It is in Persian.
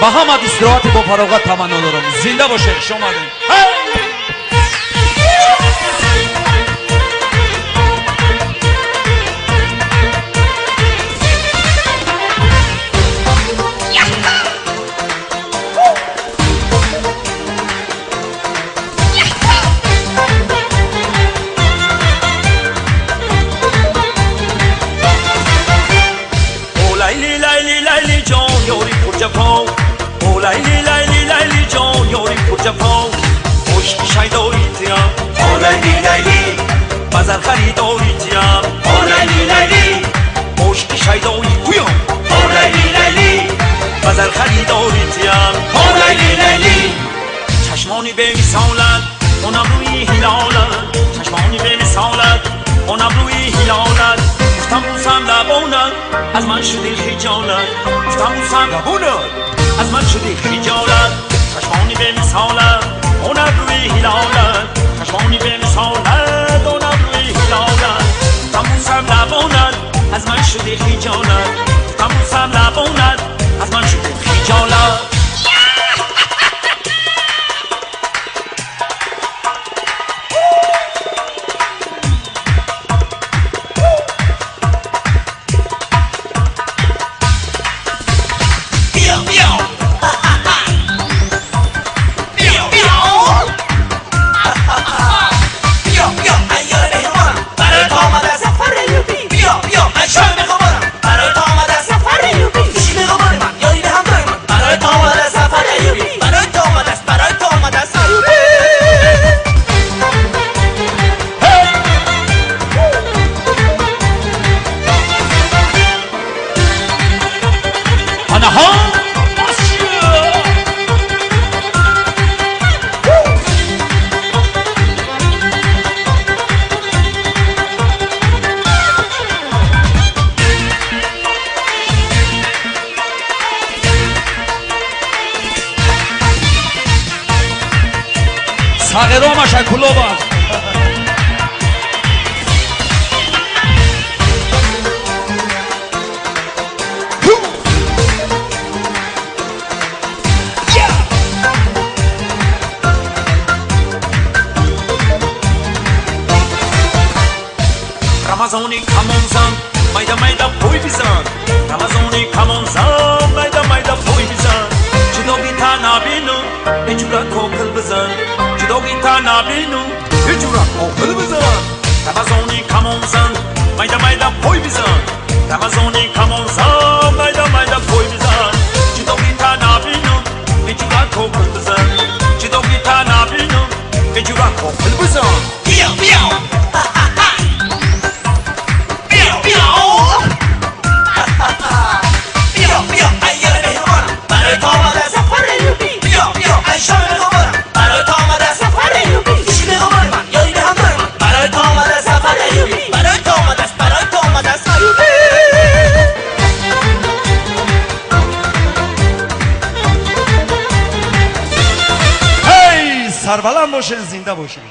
با همه استراحت با فراغت تمنا دارم. زنده باشه شما. لیلی لیلی لیلی جان یاری پر جفا عشق شیداییتیم لیلی لیلی بزر خریداریتیم لیلی لیلی عشق شیداییتیم لیلی لیلی بزر خریداریتیم لیلی لیلی چشمانی به مثالت اونم روی هلالت چشمانی به مثالت اونم روی هلالت گفتم بوسم لبانت از من شدی خجالت گفتم بوسم لبانت از من شدی خجالت چشمانی به مثالت اونم روی هلالت چشمانی به مثالت اونم روی هلالت گفتم بوسم لبانت از من شدی خجالت گفتم بوسم لبانت از من شدی خجالت صغیرها مشکلو باز رمضانی کمان زن میده میده پوی بزن رمضانی کمان زن میده میده پوی بزن جداگی تا نبینم اینجورا کوکل بزن جداگی تا نبینم اینجورا کوکل بزن رمضانی کمان زن میده میده پوی بزن رمضانی کمان زن میده میده پوی بزن جداگی تا نبینم اینجورا کوکل بزن جداگی تا نبینم اینجورا کوکل بزن بیاو بیاو سربلند باشین زنده باشین.